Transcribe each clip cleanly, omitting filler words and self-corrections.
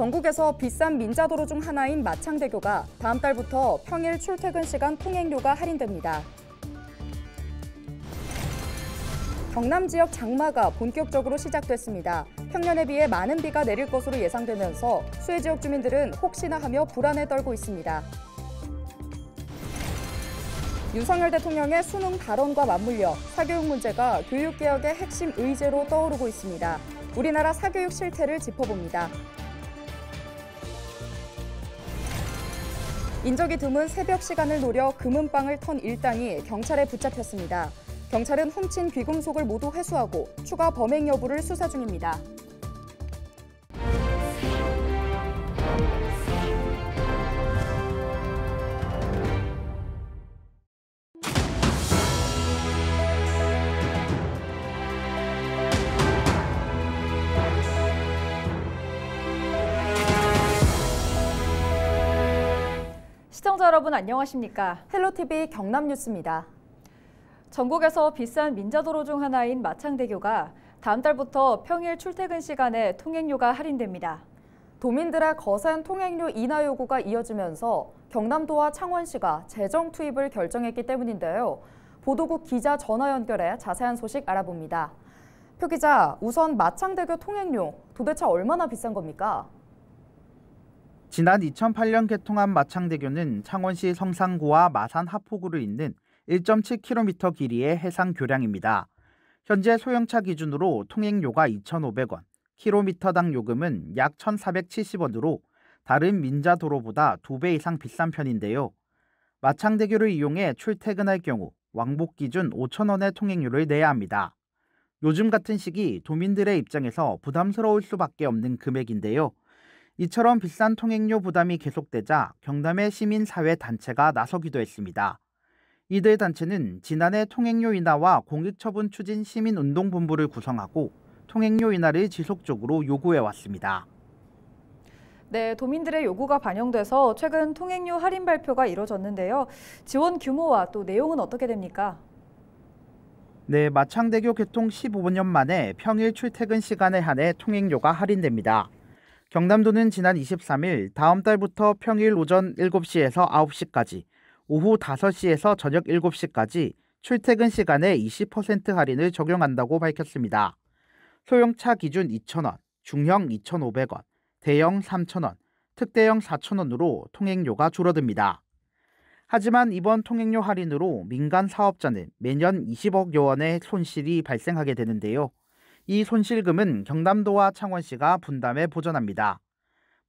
전국에서 비싼 민자도로 중 하나인 마창대교가 다음 달부터 평일 출퇴근 시간 통행료가 할인됩니다. 경남 지역 장마가 본격적으로 시작됐습니다. 평년에 비해 많은 비가 내릴 것으로 예상되면서 수해 지역 주민들은 혹시나 하며 불안에 떨고 있습니다. 윤석열 대통령의 수능 발언과 맞물려 사교육 문제가 교육개혁의 핵심 의제로 떠오르고 있습니다. 우리나라 사교육 실태를 짚어봅니다. 인적이 드문 새벽 시간을 노려 금은방을 턴 일당이 경찰에 붙잡혔습니다. 경찰은 훔친 귀금속을 모두 회수하고 추가 범행 여부를 수사 중입니다. 시청자 여러분 안녕하십니까? 헬로티비 경남뉴스입니다. 전국에서 비싼 민자도로 중 하나인 마창대교가 다음 달부터 평일 출퇴근 시간에 통행료가 할인됩니다. 도민들의 거센 통행료 인하 요구가 이어지면서 경남도와 창원시가 재정 투입을 결정했기 때문인데요. 보도국 기자 전화 연결해 자세한 소식 알아봅니다. 표 기자, 우선 마창대교 통행료 도대체 얼마나 비싼 겁니까? 지난 2008년 개통한 마창대교는 창원시 성산구와 마산 하포구를 잇는 1.7km 길이의 해상 교량입니다. 현재 소형차 기준으로 통행료가 2,500원, 킬로미터당 요금은 약 1,470원으로 다른 민자도로보다 2배 이상 비싼 편인데요. 마창대교를 이용해 출퇴근할 경우 왕복 기준 5,000원의 통행료를 내야 합니다. 요즘 같은 시기 도민들의 입장에서 부담스러울 수밖에 없는 금액인데요. 이처럼 비싼 통행료 부담이 계속되자 경남의 시민사회단체가 나서기도 했습니다. 이들 단체는 지난해 통행료 인하와 공익처분 추진 시민운동본부를 구성하고 통행료 인하를 지속적으로 요구해왔습니다. 네, 도민들의 요구가 반영돼서 최근 통행료 할인 발표가 이뤄졌는데요. 지원 규모와 또 내용은 어떻게 됩니까? 네, 마창대교 개통 15년 만에 평일 출퇴근 시간에 한해 통행료가 할인됩니다. 경남도는 지난 23일 다음 달부터 평일 오전 7시에서 9시까지, 오후 5시에서 저녁 7시까지 출퇴근 시간에 20% 할인을 적용한다고 밝혔습니다. 소형차 기준 2,000원, 중형 2,500원, 대형 3,000원, 특대형 4,000원으로 통행료가 줄어듭니다. 하지만 이번 통행료 할인으로 민간 사업자는 매년 20억여 원의 손실이 발생하게 되는데요. 이 손실금은 경남도와 창원시가 분담해 보전합니다.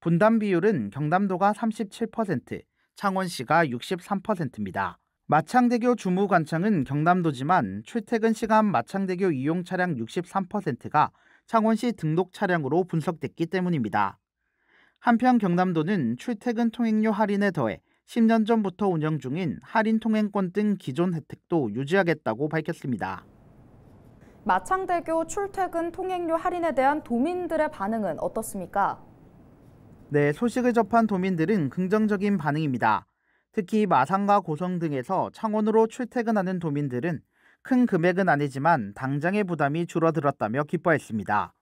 분담 비율은 경남도가 37%, 창원시가 63%입니다. 마창대교 주무관청은 경남도지만 출퇴근 시간 마창대교 이용 차량 63%가 창원시 등록 차량으로 분석됐기 때문입니다. 한편 경남도는 출퇴근 통행료 할인에 더해 10년 전부터 운영 중인 할인 통행권 등 기존 혜택도 유지하겠다고 밝혔습니다. 마창대교 출퇴근 통행료 할인에 대한 도민들의 반응은 어떻습니까? 네, 소식을 접한 도민들은 긍정적인 반응입니다. 특히 마산과 고성 등에서 창원으로 출퇴근하는 도민들은 큰 금액은 아니지만 당장의 부담이 줄어들었다며 기뻐했습니다.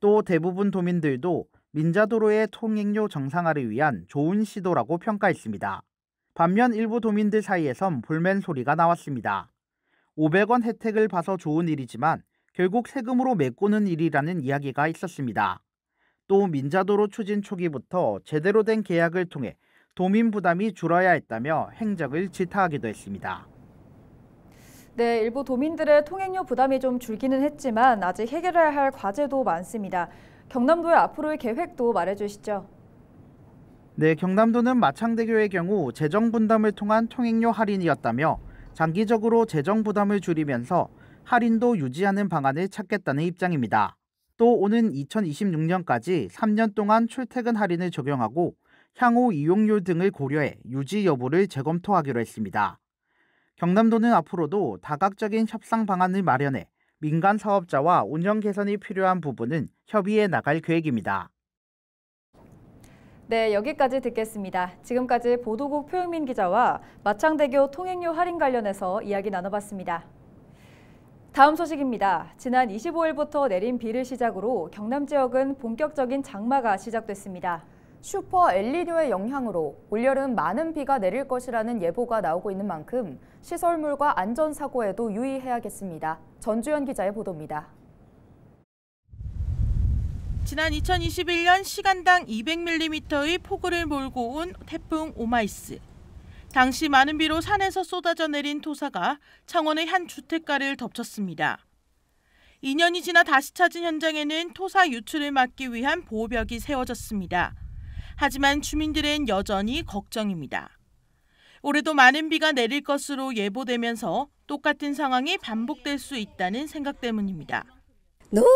또 대부분 도민들도 민자도로의 통행료 정상화를 위한 좋은 시도라고 평가했습니다. 반면 일부 도민들 사이에선 불만 소리가 나왔습니다. 500원 혜택을 봐서 좋은 일이지만 결국 세금으로 메꾸는 일이라는 이야기가 있었습니다. 또 민자도로 추진 초기부터 제대로 된 계약을 통해 도민 부담이 줄어야 했다며 행적을 질타하기도 했습니다. 네, 일부 도민들의 통행료 부담이 좀 줄기는 했지만 아직 해결해야 할 과제도 많습니다. 경남도의 앞으로의 계획도 말해주시죠. 네, 경남도는 마창대교의 경우 재정 분담을 통한 통행료 할인이었다며 장기적으로 재정 부담을 줄이면서 할인도 유지하는 방안을 찾겠다는 입장입니다. 또 오는 2026년까지 3년 동안 출퇴근 할인을 적용하고 향후 이용률 등을 고려해 유지 여부를 재검토하기로 했습니다. 경남도는 앞으로도 다각적인 협상 방안을 마련해 민간 사업자와 운영 개선이 필요한 부분은 협의해 나갈 계획입니다. 네, 여기까지 듣겠습니다. 지금까지 보도국 표영민 기자와 마창대교 통행료 할인 관련해서 이야기 나눠봤습니다. 다음 소식입니다. 지난 25일부터 내린 비를 시작으로 경남 지역은 본격적인 장마가 시작됐습니다. 슈퍼 엘니뇨의 영향으로 올여름 많은 비가 내릴 것이라는 예보가 나오고 있는 만큼 시설물과 안전사고에도 유의해야겠습니다. 전주현 기자의 보도입니다. 지난 2021년 시간당 200mm의 폭우를 몰고 온 태풍 오마이스. 당시 많은 비로 산에서 쏟아져 내린 토사가 창원의 한 주택가를 덮쳤습니다. 2년이 지나 다시 찾은 현장에는 토사 유출을 막기 위한 보호벽이 세워졌습니다. 하지만 주민들은 여전히 걱정입니다. 올해도 많은 비가 내릴 것으로 예보되면서 똑같은 상황이 반복될 수 있다는 생각 때문입니다. 너무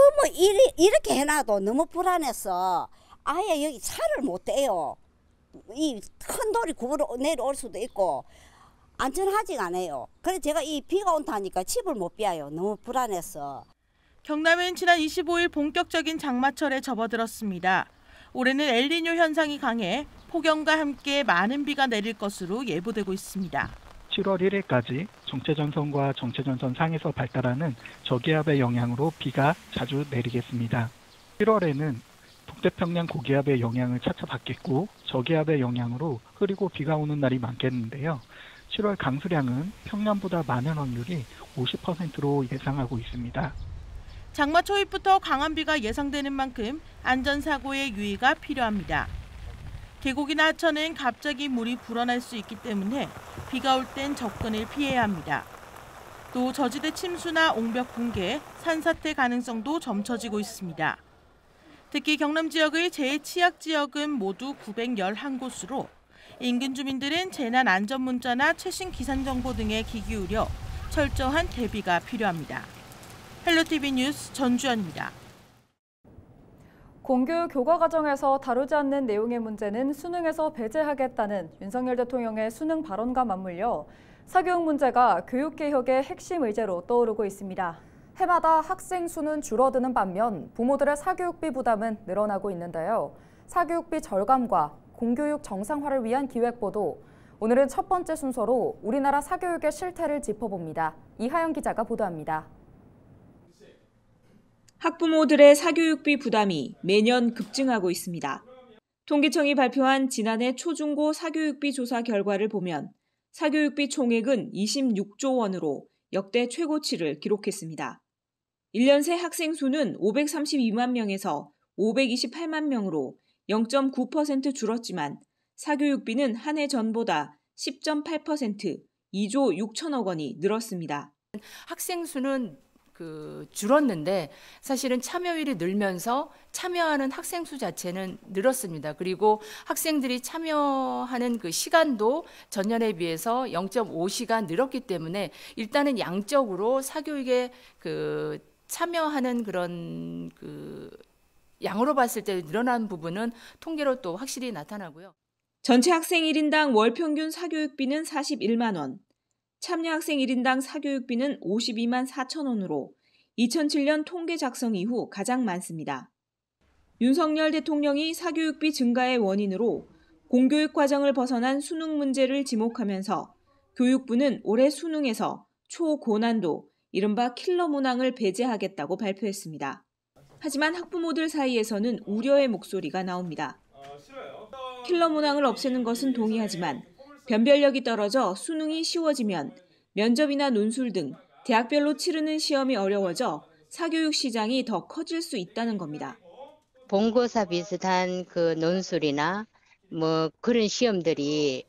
이렇게 해놔도 너무 불안해서 아예 여기 차를 못 대요. 이 큰 돌이 굽으로 내려올 수도 있고 안전하지가 않아요. 그래서 제가 이 비가 온다니까 집을 못 비워요. 너무 불안해서. 경남은 지난 25일 본격적인 장마철에 접어들었습니다. 올해는 엘니뇨 현상이 강해 폭염과 함께 많은 비가 내릴 것으로 예보되고 있습니다. 7월 1일까지 정체전선과 정체전선 상에서 발달하는 저기압의 영향으로 비가 자주 내리겠습니다. 7월에는 북태평양 고기압의 영향을 차차 받겠고 저기압의 영향으로 흐리고 비가 오는 날이 많겠는데요. 7월 강수량은 평년보다 많은 확률이 50%로 예상하고 있습니다. 장마 초입부터 강한 비가 예상되는 만큼 안전사고에 유의가 필요합니다. 계곡이나 하천은 갑자기 물이 불어날 수 있기 때문에 비가 올 땐 접근을 피해야 합니다. 또 저지대 침수나 옹벽 붕괴, 산사태 가능성도 점쳐지고 있습니다. 특히 경남 지역의 제취약 지역은 모두 911곳으로 인근 주민들은 재난 안전 문자나 최신 기상 정보 등에 귀 기울여 철저한 대비가 필요합니다. 헬로티비 뉴스 전주현입니다. 공교육 교과 과정에서 다루지 않는 내용의 문제는 수능에서 배제하겠다는 윤석열 대통령의 수능 발언과 맞물려 사교육 문제가 교육개혁의 핵심 의제로 떠오르고 있습니다. 해마다 학생 수는 줄어드는 반면 부모들의 사교육비 부담은 늘어나고 있는데요. 사교육비 절감과 공교육 정상화를 위한 기획보도. 오늘은 첫 번째 순서로 우리나라 사교육의 실태를 짚어봅니다. 이하영 기자가 보도합니다. 학부모들의 사교육비 부담이 매년 급증하고 있습니다. 통계청이 발표한 지난해 초중고 사교육비 조사 결과를 보면 사교육비 총액은 26조 원으로 역대 최고치를 기록했습니다. 1년 새 학생 수는 532만 명에서 528만 명으로 0.9% 줄었지만 사교육비는 한 해 전보다 10.8% 2조 6천억 원이 늘었습니다. 학생 수는 줄었는데 사실은 참여율이 늘면서 참여하는 학생 수 자체는 늘었습니다. 그리고 학생들이 참여하는 그 시간도 전년에 비해서 0.5시간 늘었기 때문에 일단은 양적으로 사교육에 참여하는 그런 양으로 봤을 때 늘어난 부분은 통계로 또 확실히 나타나고요. 전체 학생 1인당 월 평균 사교육비는 41만 원. 참여 학생 1인당 사교육비는 52만 4천 원으로 2007년 통계 작성 이후 가장 많습니다. 윤석열 대통령이 사교육비 증가의 원인으로 공교육 과정을 벗어난 수능 문제를 지목하면서 교육부는 올해 수능에서 초고난도, 이른바 킬러 문항을 배제하겠다고 발표했습니다. 하지만 학부모들 사이에서는 우려의 목소리가 나옵니다. 킬러 문항을 없애는 것은 동의하지만 변별력이 떨어져 수능이 쉬워지면 면접이나 논술 등 대학별로 치르는 시험이 어려워져 사교육 시장이 더 커질 수 있다는 겁니다. 본고사 비슷한 논술이나 그런 시험들이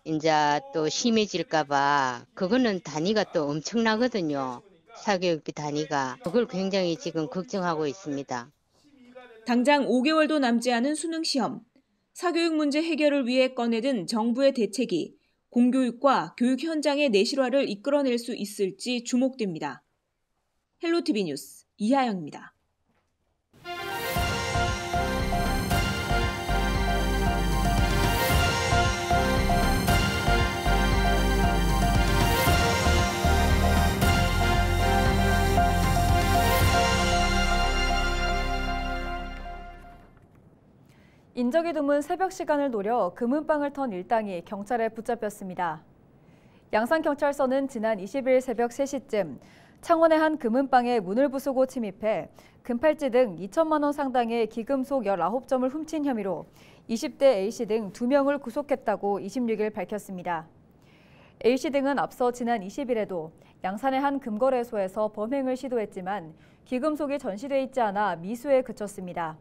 이제 또 심해질까봐 그거는 단위가 또 엄청나거든요. 사교육비 단위가. 그걸 굉장히 지금 걱정하고 있습니다. 당장 5개월도 남지 않은 수능 시험. 사교육 문제 해결을 위해 꺼내든 정부의 대책이 공교육과 교육 현장의 내실화를 이끌어낼 수 있을지 주목됩니다. 헬로티비 뉴스 이하영입니다. 인적이 드문 새벽 시간을 노려 금은방을 턴 일당이 경찰에 붙잡혔습니다. 양산경찰서는 지난 20일 새벽 3시쯤 창원의 한 금은방에 문을 부수고 침입해 금팔찌 등 2천만 원 상당의 기금속 19점을 훔친 혐의로 20대 A씨 등 2명을 구속했다고 26일 밝혔습니다. A씨 등은 앞서 지난 20일에도 양산의 한 금거래소에서 범행을 시도했지만 기금속이 전시돼 있지 않아 미수에 그쳤습니다.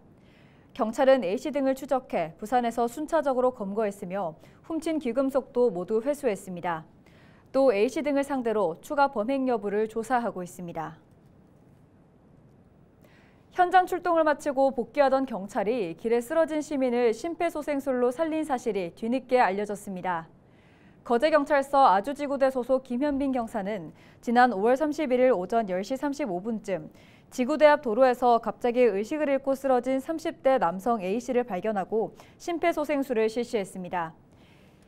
경찰은 A씨 등을 추적해 부산에서 순차적으로 검거했으며 훔친 기금속도 모두 회수했습니다. 또 A씨 등을 상대로 추가 범행 여부를 조사하고 있습니다. 현장 출동을 마치고 복귀하던 경찰이 길에 쓰러진 시민을 심폐소생술로 살린 사실이 뒤늦게 알려졌습니다. 거제경찰서 아주지구대 소속 김현빈 경사는 지난 5월 31일 오전 10시 35분쯤 지구대 앞 도로에서 갑자기 의식을 잃고 쓰러진 30대 남성 A씨를 발견하고 심폐소생술을 실시했습니다.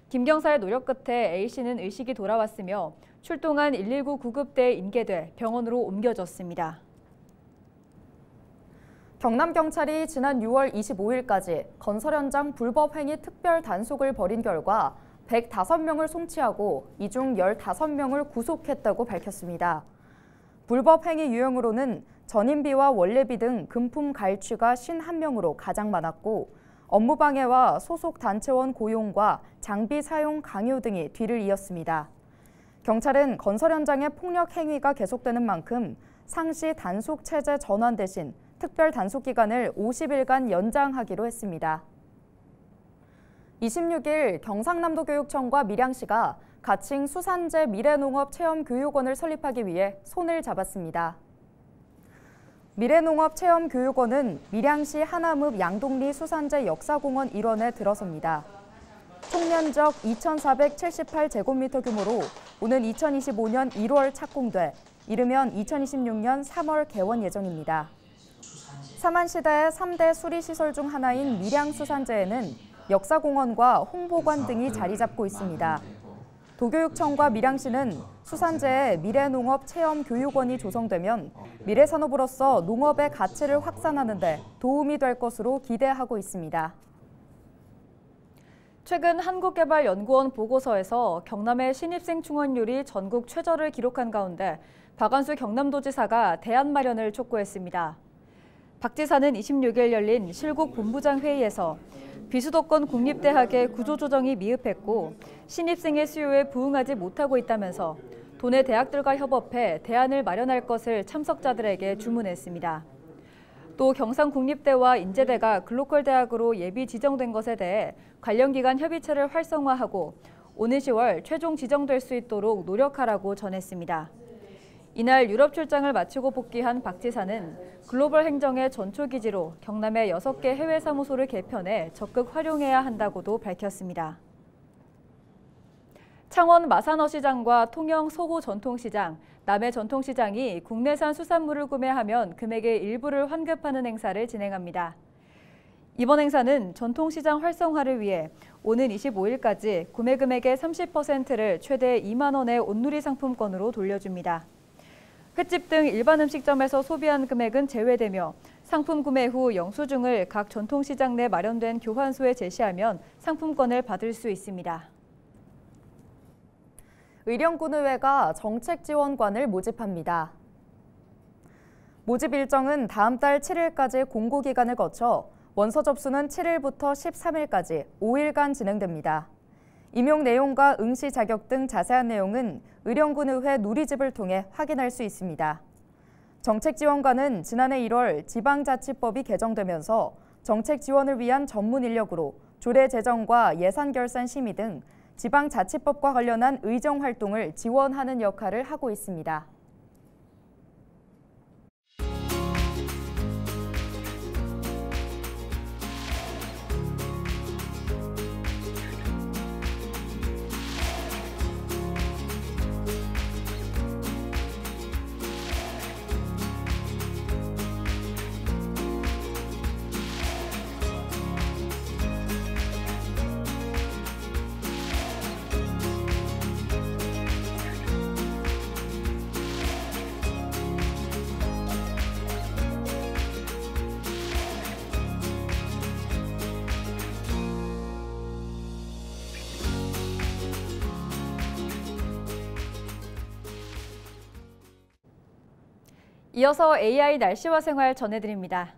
김 경사의 노력 끝에 A씨는 의식이 돌아왔으며 출동한 119 구급대에 인계돼 병원으로 옮겨졌습니다. 경남경찰이 지난 6월 25일까지 건설 현장 불법 행위 특별 단속을 벌인 결과 105명을 송치하고 이 중 15명을 구속했다고 밝혔습니다. 불법 행위 유형으로는 전인비와 원래비 등 금품 갈취가 51명으로 가장 많았고 업무방해와 소속 단체원 고용과 장비 사용 강요 등이 뒤를 이었습니다. 경찰은 건설 현장의 폭력 행위가 계속되는 만큼 상시 단속 체제 전환 대신 특별 단속 기간을 50일간 연장하기로 했습니다. 26일 경상남도 교육청과 밀양시가 가칭 수산제 미래농업 체험교육원을 설립하기 위해 손을 잡았습니다. 미래농업 체험교육원은 밀양시 하남읍 양동리 수산제 역사공원 일원에 들어섭니다. 총 면적 2,478제곱미터 규모로 오는 2025년 1월 착공돼 이르면 2026년 3월 개원 예정입니다. 삼한시대의 3대 수리시설 중 하나인 밀양수산제에는 역사공원과 홍보관 등이 자리 잡고 있습니다. 도교육청과 밀양시는 수산제에 미래농업 체험교육원이 조성되면 미래산업으로서 농업의 가치를 확산하는 데 도움이 될 것으로 기대하고 있습니다. 최근 한국개발연구원 보고서에서 경남의 신입생 충원율이 전국 최저를 기록한 가운데 박완수 경남도지사가 대안 마련을 촉구했습니다. 박 지사는 26일 열린 실국 본부장 회의에서 비수도권 국립대학의 구조조정이 미흡했고 신입생의 수요에 부응하지 못하고 있다면서 도내 대학들과 협업해 대안을 마련할 것을 참석자들에게 주문했습니다. 또 경상국립대와 인제대가 글로컬 대학으로 예비 지정된 것에 대해 관련 기관 협의체를 활성화하고 오는 10월 최종 지정될 수 있도록 노력하라고 전했습니다. 이날 유럽 출장을 마치고 복귀한 박 지사는 글로벌 행정의 전초기지로 경남의 6개 해외 사무소를 개편해 적극 활용해야 한다고도 밝혔습니다. 창원 마산어시장과 통영 서호 전통시장, 남해 전통시장이 국내산 수산물을 구매하면 금액의 일부를 환급하는 행사를 진행합니다. 이번 행사는 전통시장 활성화를 위해 오는 25일까지 구매 금액의 30%를 최대 2만 원의 온누리 상품권으로 돌려줍니다. 횟집 등 일반 음식점에서 소비한 금액은 제외되며 상품 구매 후 영수증을 각 전통시장 내 마련된 교환소에 제시하면 상품권을 받을 수 있습니다. 의령군의회가 정책지원관을 모집합니다. 모집 일정은 다음 달 7일까지 공고기간을 거쳐 원서 접수는 7일부터 13일까지 5일간 진행됩니다. 임용 내용과 응시 자격 등 자세한 내용은 의령군의회 누리집을 통해 확인할 수 있습니다. 정책지원관은 지난해 1월 지방자치법이 개정되면서 정책 지원을 위한 전문 인력으로 조례 제정과 예산 결산 심의 등 지방자치법과 관련한 의정 활동을 지원하는 역할을 하고 있습니다. 이어서 AI 날씨와 생활 전해드립니다.